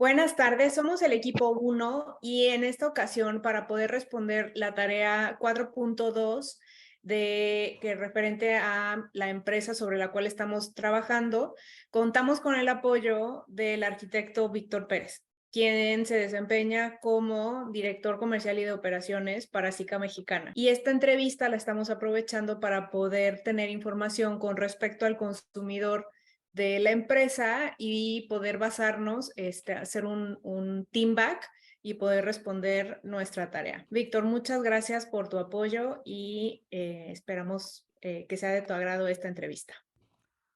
Buenas tardes, somos el equipo 1 y en esta ocasión para poder responder la tarea 4.2 que referente a la empresa sobre la cual estamos trabajando, contamos con el apoyo del arquitecto Víctor Pérez, quien se desempeña como director comercial y de operaciones para Sika Mexicana. Y esta entrevista la estamos aprovechando para poder tener información con respecto al consumidor de la empresa y poder basarnos, hacer un team back y poder responder nuestra tarea. Víctor, muchas gracias por tu apoyo y esperamos que sea de tu agrado esta entrevista.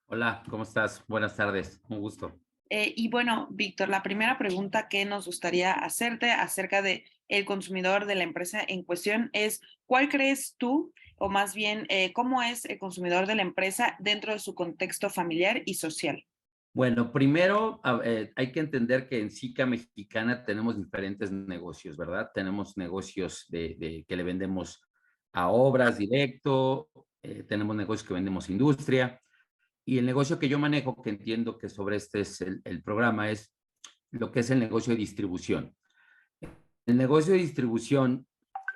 Hola, ¿cómo estás? Buenas tardes, un gusto. Y bueno, Víctor, la primera pregunta que nos gustaría hacerte acerca de el consumidor de la empresa en cuestión es, ¿cuál crees tú, o más bien, cómo es el consumidor de la empresa dentro de su contexto familiar y social? Bueno, primero hay que entender que en Sika Mexicana tenemos diferentes negocios, ¿verdad? Tenemos negocios que le vendemos a obras directo, tenemos negocios que vendemos a industria, y el negocio que yo manejo, que entiendo que sobre este es el programa, es lo que es el negocio de distribución. El negocio de distribución,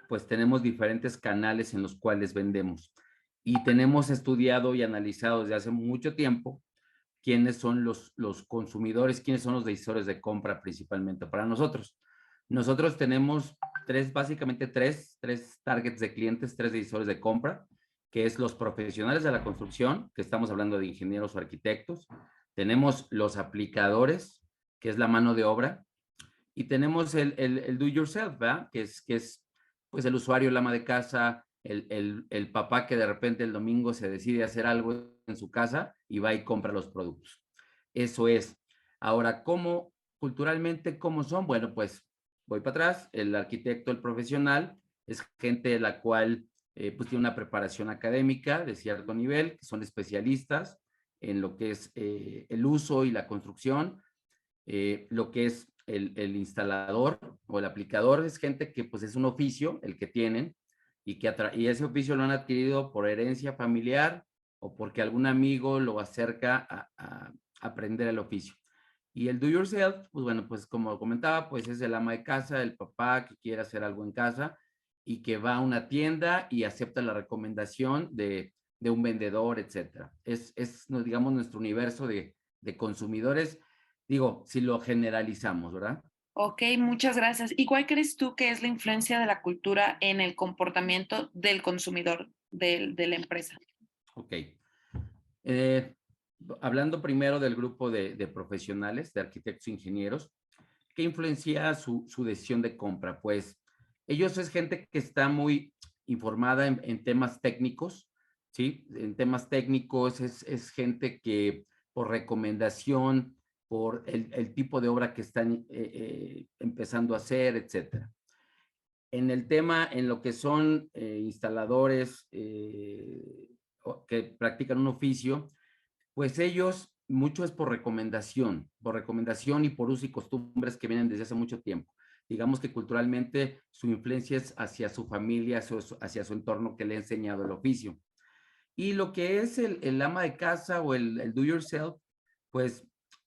pues tenemos diferentes canales en los cuales vendemos y tenemos estudiado y analizado desde hace mucho tiempo quiénes son los consumidores, quiénes son los decisores de compra principalmente para nosotros. Nosotros tenemos básicamente tres targets de clientes, tres decisores de compra, que es los profesionales de la construcción, que estamos hablando de ingenieros o arquitectos. Tenemos los aplicadores, que es la mano de obra, y tenemos el do yourself, ¿verdad? Que es pues el usuario, el ama de casa, el papá que de repente el domingo se decide hacer algo en su casa y va y compra los productos. Eso es. Ahora, ¿cómo culturalmente, cómo son? Bueno, pues voy para atrás. El arquitecto, el profesional, es gente de la cual pues tiene una preparación académica de cierto nivel, que son especialistas en lo que es el uso y la construcción. Lo que es el instalador o el aplicador es gente que pues es un oficio el que tienen y ese oficio lo han adquirido por herencia familiar o porque algún amigo lo acerca a aprender el oficio. Y el do yourself, pues bueno, pues como comentaba, pues es el ama de casa, el papá que quiere hacer algo en casa y que va a una tienda y acepta la recomendación de un vendedor, etcétera. Digamos, nuestro universo de consumidores. Digo, si lo generalizamos, ¿verdad? Ok, muchas gracias. ¿Y cuál crees tú que es la influencia de la cultura en el comportamiento del consumidor de la empresa? Ok. Eh, Hablando primero del grupo de profesionales, de arquitectos e ingenieros, ¿qué influencia su decisión de compra? Pues ellos es gente que está muy informada en temas técnicos, ¿sí? En temas técnicos es gente que por recomendación, por el tipo de obra que están empezando a hacer, etcétera. En el tema, en lo que son instaladores que practican un oficio, pues ellos, mucho es por recomendación y por uso y costumbres que vienen desde hace mucho tiempo. Digamos que culturalmente su influencia es hacia su familia, hacia su entorno que le ha enseñado el oficio. Y lo que es el ama de casa o el do yourself, pues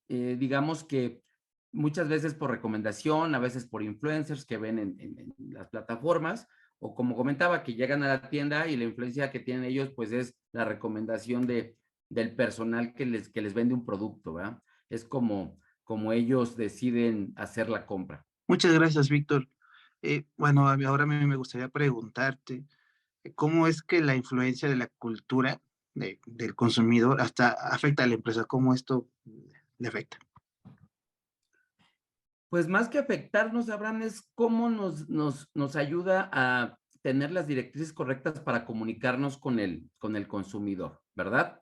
digamos que muchas veces por recomendación, a veces por influencers que ven en las plataformas, o como comentaba, que llegan a la tienda y la influencia que tienen ellos, pues es la recomendación del personal que les vende un producto, ¿verdad? Es como ellos deciden hacer la compra. Muchas gracias, Víctor. Bueno, ahora me gustaría preguntarte, ¿cómo es que la influencia de la cultura del consumidor hasta afecta a la empresa? ¿Cómo esto le afecta? Pues más que afectarnos, Abraham, es cómo nos ayuda a tener las directrices correctas para comunicarnos con el consumidor, ¿verdad?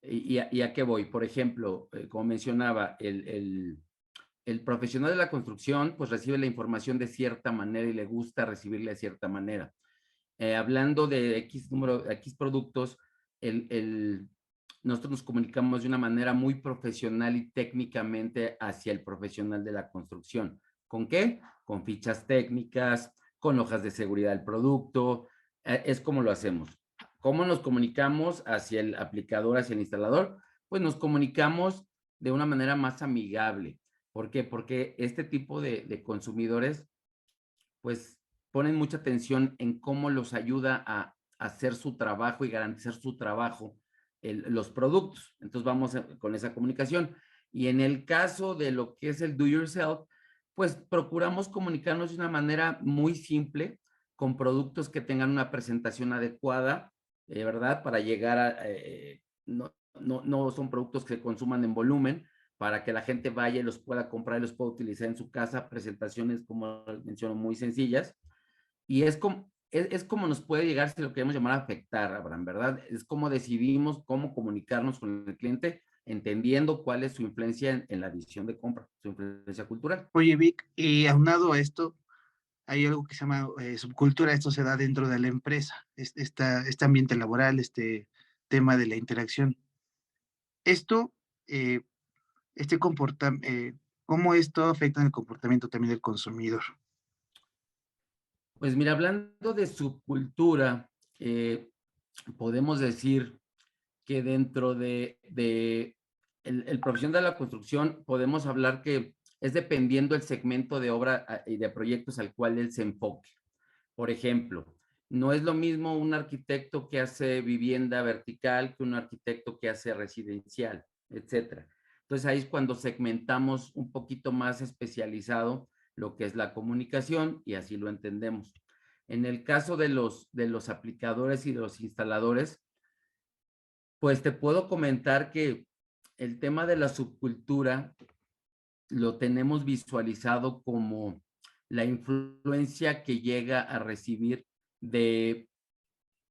¿Y a qué voy? Por ejemplo, como mencionaba, el profesional de la construcción pues recibe la información de cierta manera y le gusta recibirla de cierta manera. Hablando de X número, X productos, nosotros nos comunicamos de una manera muy profesional y técnicamente hacia el profesional de la construcción. ¿Con qué? Con fichas técnicas, con hojas de seguridad del producto. Es como lo hacemos. ¿Cómo nos comunicamos hacia el aplicador, hacia el instalador? Pues nos comunicamos de una manera más amigable, ¿Por qué? Porque este tipo de consumidores, pues, ponen mucha atención en cómo los ayuda a hacer su trabajo y garantizar su trabajo, los productos. Entonces, vamos con esa comunicación. Y en el caso de lo que es el do yourself, pues procuramos comunicarnos de una manera muy simple, con productos que tengan una presentación adecuada, ¿verdad? Para llegar a, no son productos que se consuman en volumen, para que la gente vaya y los pueda comprar y los pueda utilizar en su casa, presentaciones, como menciono, muy sencillas. Y es como nos puede llegar, si lo queremos llamar, a afectar, Abraham, ¿verdad? Es como decidimos cómo comunicarnos con el cliente, entendiendo cuál es su influencia en la decisión de compra, su influencia cultural. Oye, Vic, y aunado a esto, hay algo que se llama subcultura, esto se da dentro de la empresa, este ambiente laboral, este tema de la interacción. Esto, eh, ¿cómo esto afecta en el comportamiento también del consumidor? Pues mira, hablando de subcultura, podemos decir que dentro de el profesión de la construcción, podemos hablar que es dependiendo el segmento de obra y de proyectos al cual él se enfoque. Por ejemplo, no es lo mismo un arquitecto que hace vivienda vertical que un arquitecto que hace residencial, etcétera. Entonces ahí es cuando segmentamos un poquito más especializado lo que es la comunicación y así lo entendemos. En el caso de los aplicadores y de los instaladores, pues te puedo comentar que el tema de la subcultura lo tenemos visualizado como la influencia que llega a recibir de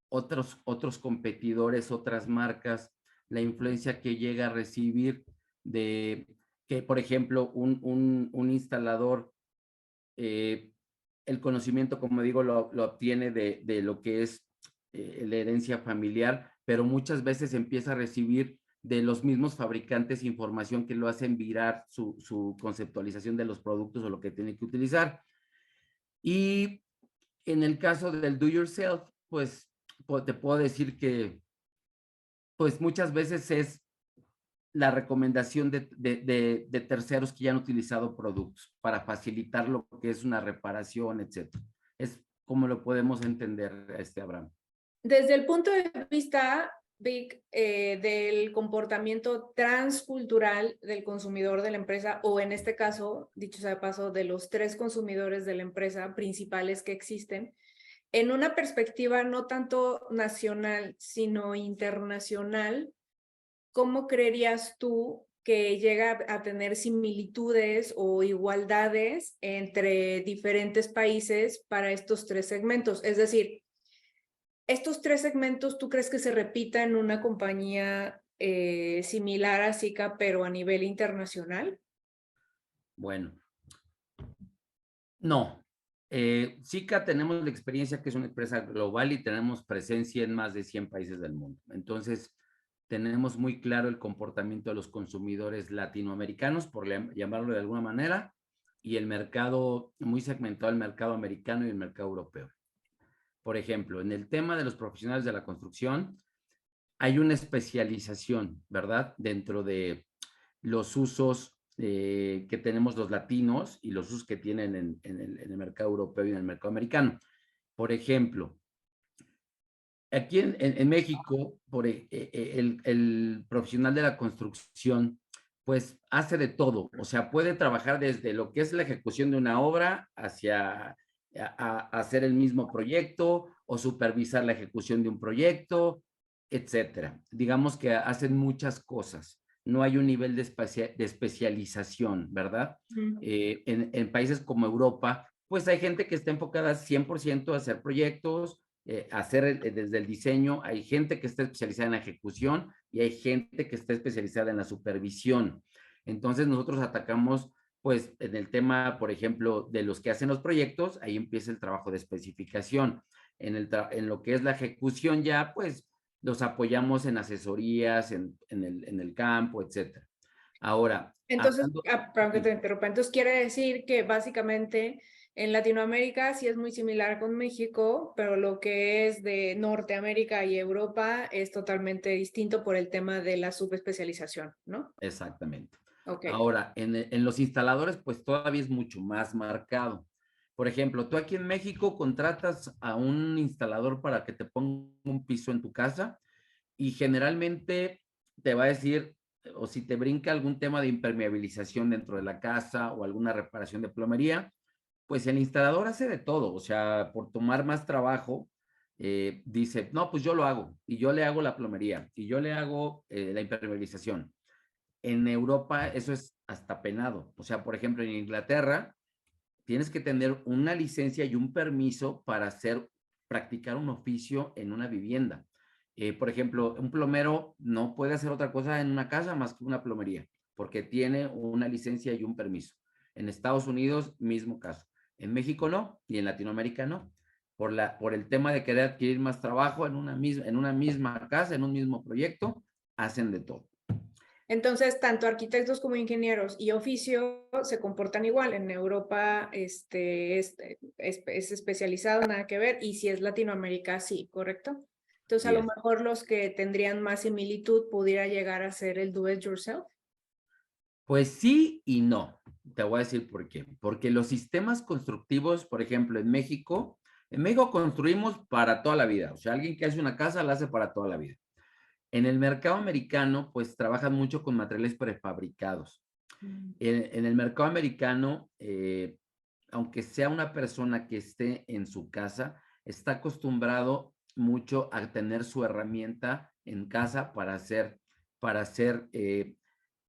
otros competidores, otras marcas, la influencia que llega a recibir de que, por ejemplo, un instalador, el conocimiento, como digo, lo obtiene de lo que es la herencia familiar, pero muchas veces empieza a recibir de los mismos fabricantes información que lo hacen virar su conceptualización de los productos o lo que tiene que utilizar. Y en el caso del do yourself, pues te puedo decir que pues muchas veces es la recomendación de terceros que ya han utilizado productos para facilitar lo que es una reparación, etcétera. Es como lo podemos entender, Abraham. Desde el punto de vista, Vic, del comportamiento transcultural del consumidor de la empresa, o en este caso, dicho sea de paso, de los 3 consumidores de la empresa principales que existen, en una perspectiva no tanto nacional, sino internacional, ¿cómo creerías tú que llega a tener similitudes o igualdades entre diferentes países para estos 3 segmentos? Es decir, ¿estos 3 segmentos tú crees que se repita en una compañía similar a Sika, pero a nivel internacional? Bueno, no. Sika tenemos la experiencia que es una empresa global y tenemos presencia en más de 100 países del mundo. Entonces, tenemos muy claro el comportamiento de los consumidores latinoamericanos, por llamarlo de alguna manera, y el mercado, muy segmentado el mercado americano y el mercado europeo. Por ejemplo, en el tema de los profesionales de la construcción, hay una especialización, ¿verdad? Dentro de los usos que tenemos los latinos y los usos que tienen en el mercado europeo y en el mercado americano. Por ejemplo, aquí en México, el profesional de la construcción, pues hace de todo, o sea, puede trabajar desde lo que es la ejecución de una obra hacia hacer el mismo proyecto o supervisar la ejecución de un proyecto, etcétera. Digamos que hacen muchas cosas. No hay un nivel de especialización, ¿verdad? En países como Europa, pues hay gente que está enfocada 100% a hacer proyectos, hacer desde el diseño, hay gente que está especializada en la ejecución y hay gente que está especializada en la supervisión. Entonces nosotros atacamos pues en el tema, por ejemplo, de los que hacen los proyectos, ahí empieza el trabajo de especificación. En lo que es la ejecución ya, pues los apoyamos en asesorías, en el campo, etcétera. Ahora, entonces, perdón que te interrumpa, entonces quiere decir que básicamente en Latinoamérica sí es muy similar con México, pero lo que es de Norteamérica y Europa es totalmente distinto por el tema de la subespecialización, ¿no? Exactamente. Ok. Ahora, en los instaladores, pues todavía es mucho más marcado. Por ejemplo, tú aquí en México contratas a un instalador para que te ponga un piso en tu casa y generalmente te va a decir, o si te brinca algún tema de impermeabilización dentro de la casa o alguna reparación de plomería, pues el instalador hace de todo, o sea, por tomar más trabajo, dice, no, pues yo lo hago y yo le hago la plomería y yo le hago la impermeabilización. En Europa eso es hasta penado, o sea, por ejemplo, en Inglaterra tienes que tener una licencia y un permiso para practicar un oficio en una vivienda. Por ejemplo, un plomero no puede hacer otra cosa en una casa más que una plomería, porque tiene una licencia y un permiso. En Estados Unidos, mismo caso. En México no, y en Latinoamérica no. Por el tema de querer adquirir más trabajo en una misma casa, en un mismo proyecto, hacen de todo. Entonces, tanto arquitectos como ingenieros y oficio se comportan igual. En Europa es especializado, nada que ver, y si es Latinoamérica, sí, ¿correcto? Entonces, a lo mejor los que tendrían más similitud pudiera llegar a ser el do it yourself. Pues sí y no. Te voy a decir por qué. Porque los sistemas constructivos, por ejemplo, en México construimos para toda la vida. O sea, alguien que hace una casa la hace para toda la vida. En el mercado americano, pues trabajan mucho con materiales prefabricados. En el mercado americano, aunque sea una persona que esté en su casa, está acostumbrado mucho a tener su herramienta en casa para hacer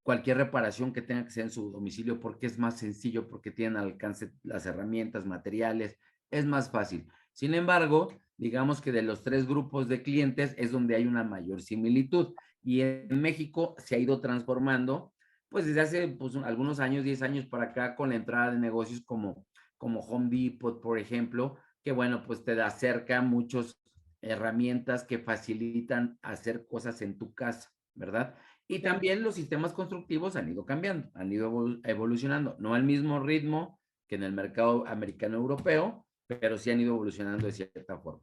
cualquier reparación que tenga que ser en su domicilio, porque es más sencillo, porque tienen al alcance las herramientas, materiales, es más fácil. Sin embargo, digamos que de los tres grupos de clientes es donde hay una mayor similitud. Y en México se ha ido transformando, pues desde hace pues, algunos años, 10 años para acá, con la entrada de negocios como Home Depot, por ejemplo, que bueno, pues te acerca muchas herramientas que facilitan hacer cosas en tu casa, ¿verdad? Y también los sistemas constructivos han ido cambiando, han ido evolucionando, no al mismo ritmo que en el mercado americano europeo, pero sí han ido evolucionando de cierta forma.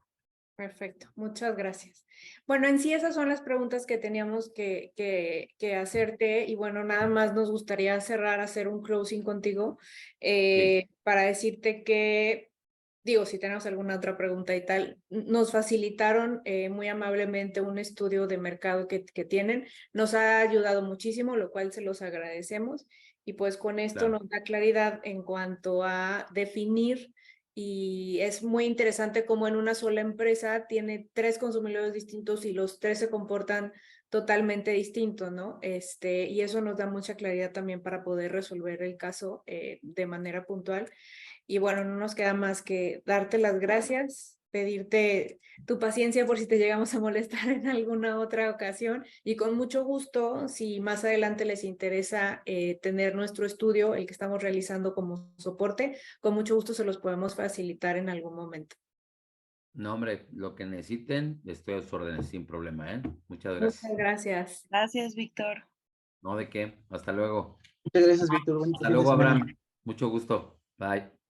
Perfecto, muchas gracias. Bueno, en sí esas son las preguntas que teníamos que hacerte y bueno, nada más nos gustaría cerrar, hacer un closing contigo para decirte que, digo, si tenemos alguna otra pregunta y tal, nos facilitaron muy amablemente un estudio de mercado que tienen, nos ha ayudado muchísimo, lo cual se los agradecemos y pues con esto nos da claridad en cuanto a definir. Y es muy interesante cómo en una sola empresa tiene 3 consumidores distintos y los 3 se comportan totalmente distintos, ¿no? Y eso nos da mucha claridad también para poder resolver el caso de manera puntual. Y bueno, no nos queda más que darte las gracias, pedirte tu paciencia por si te llegamos a molestar en alguna otra ocasión y con mucho gusto, si más adelante les interesa tener nuestro estudio, el que estamos realizando como soporte, con mucho gusto se los podemos facilitar en algún momento. No, hombre, lo que necesiten, estoy a sus órdenes sin problema, ¿eh? Muchas Muchas gracias. gracias. Gracias, Víctor. No, de qué. Hasta luego. Muchas gracias, Víctor. Bonito Hasta fin de luego, semana. Abraham. Mucho gusto. Bye.